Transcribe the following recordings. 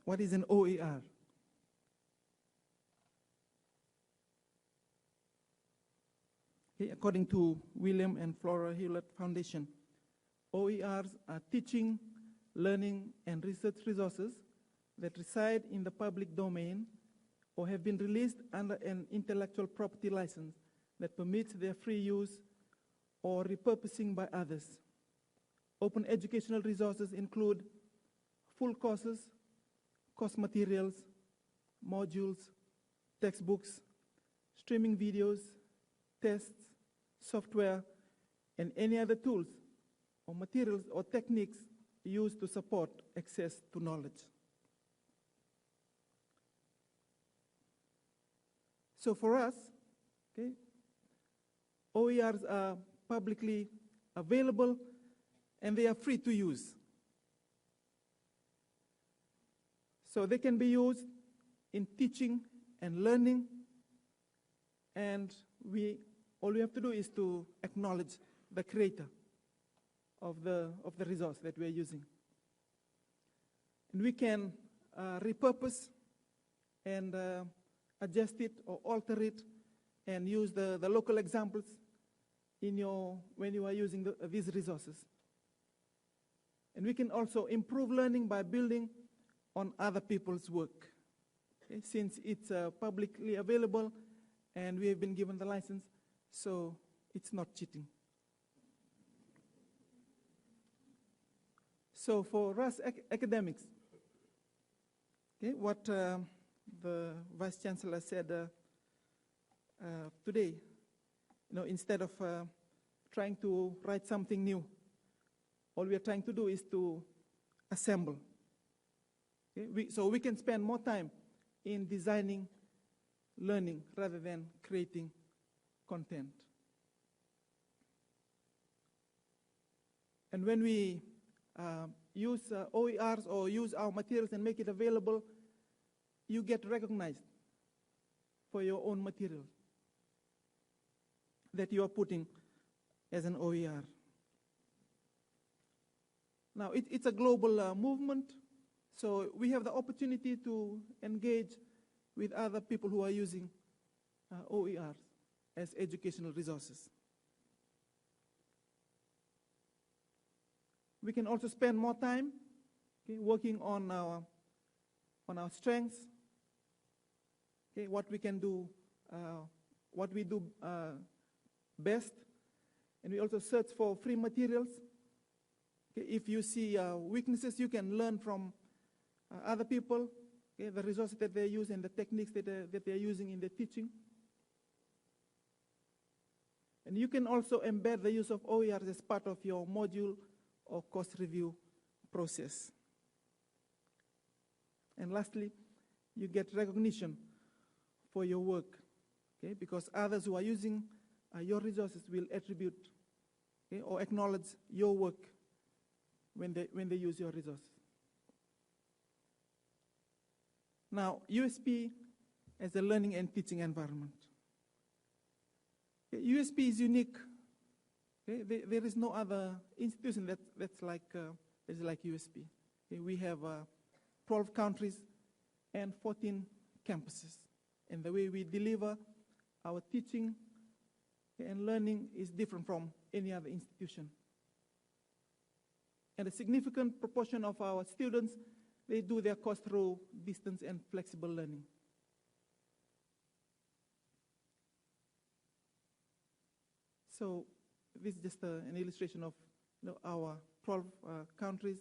what is an OER? Okay, according to William and Flora Hewlett Foundation, OERs are teaching, learning, and research resources that reside in the public domain or have been released under an intellectual property license that permits their free use or repurposing by others. Open educational resources include full courses, course materials, modules, textbooks, streaming videos, tests, software, and any other tools or materials or techniques used to support access to knowledge. So for us, okay, OERs are publicly available and they are free to use. So they can be used in teaching and learning, and all we have to do is to acknowledge the creator of the resource that we are using. And we can repurpose and adjust it or alter it and use the local examples when you are using these resources. And we can also improve learning by building on other people's work. Okay? Since it's publicly available and we have been given the license, so it's not cheating. So for us academics, okay, what the Vice Chancellor said today, instead of trying to write something new, all we are trying to do is to assemble. Okay? So we can spend more time in designing learning rather than creating content. And when we use OERs or use our materials and make it available, you get recognized for your own material that you are putting as an OER. Now, it's a global movement, so we have the opportunity to engage with other people who are using OERs as educational resources. We can also spend more time working on our strengths, what we can do, what we do best, and we also search for free materials. If you see weaknesses, you can learn from other people, the resources that they use and the techniques that they're using in their teaching. And you can also embed the use of OERs as part of your module or course review process. And lastly, you get recognition for your work, because others who are using your resources will attribute or acknowledge your work when they use your resources. Now, USP as a learning and teaching environment. USP is unique. There is no other institution that's like USP. We have 12 countries and 14 campuses. And the way we deliver our teaching and learning is different from any other institution. And a significant proportion of our students, they do their course through distance and flexible learning. So this is just an illustration of our 12 countries,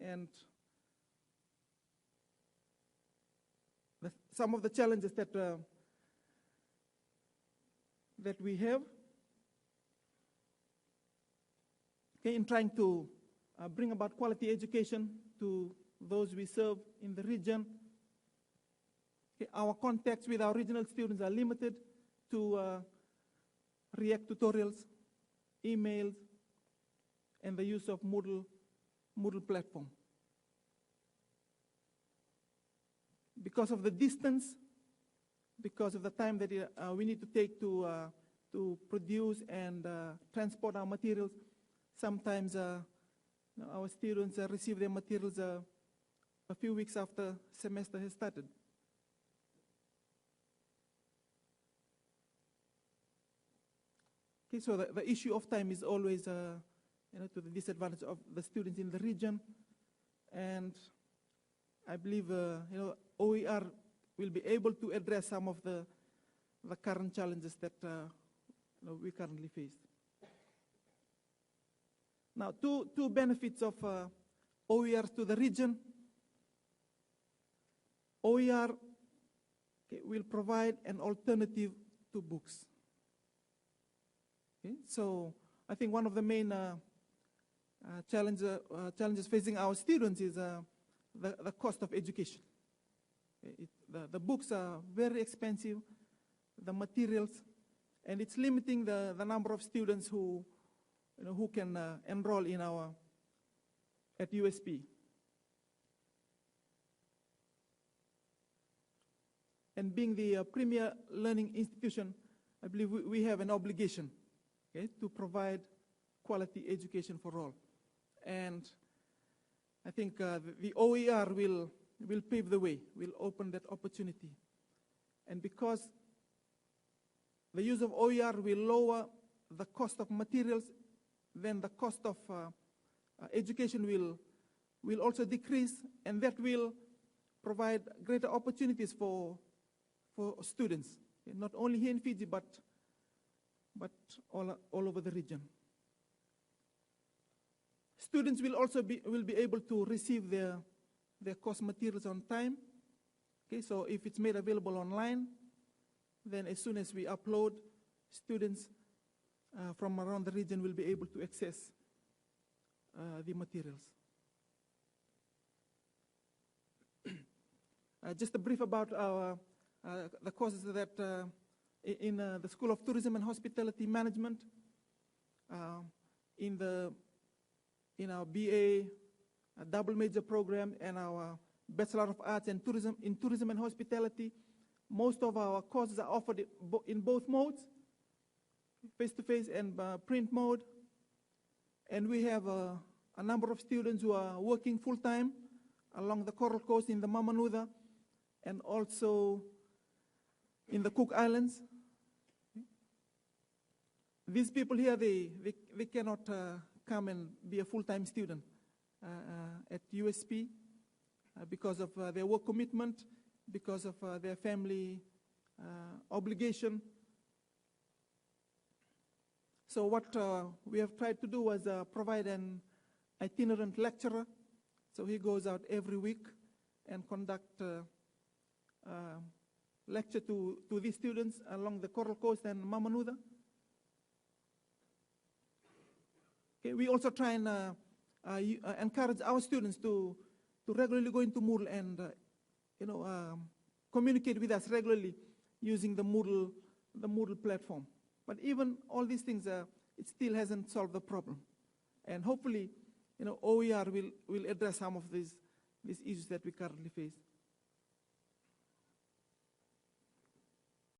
and some of the challenges that we have in trying to bring about quality education to those we serve in the region. Our contacts with our regional students are limited to React tutorials, emails, and the use of Moodle platform. Because of the distance, because of the time that we need to take to produce and transport our materials, sometimes our students receive their materials a few weeks after semester has started. Okay, so the issue of time is always to the disadvantage of the students in the region, and I believe OER will be able to address some of the current challenges that we currently face. Now, two benefits of OER to the region. OER will provide an alternative to books. Okay? So I think one of the main challenges facing our students is the cost of education. The books are very expensive, the materials, and it's limiting the number of students who can enroll in at USP. And being the premier learning institution, I believe we have an obligation, to provide quality education for all. And I think the OER will pave the way, will open that opportunity. And because the use of OER will lower the cost of materials, then the cost of education will also decrease, and that will provide greater opportunities for students, not only here in Fiji, but all over the region. Students will also be able to receive their course materials on time. Okay, so if it's made available online, then as soon as we upload, students from around the region will be able to access the materials. Just a brief about the courses that in the School of Tourism and Hospitality Management, in our BA double major program and our Bachelor of Arts in Tourism and Hospitality, most of our courses are offered in both modes, face-to-face and print mode. And we have a number of students who are working full-time along the Coral Coast in the Mamanuca and also in the Cook Islands. These people here, they cannot come and be a full-time student at USP because of their work commitment, because of their family obligation. So what we have tried to do was provide an itinerant lecturer. So he goes out every week and conduct lecture to these students along the Coral Coast and Mamanuca. Okay, we also try and encourage our students to regularly go into Moodle and communicate with us regularly using the Moodle platform. But even all these things, it still hasn't solved the problem. And hopefully, OER will address some of these issues that we currently face.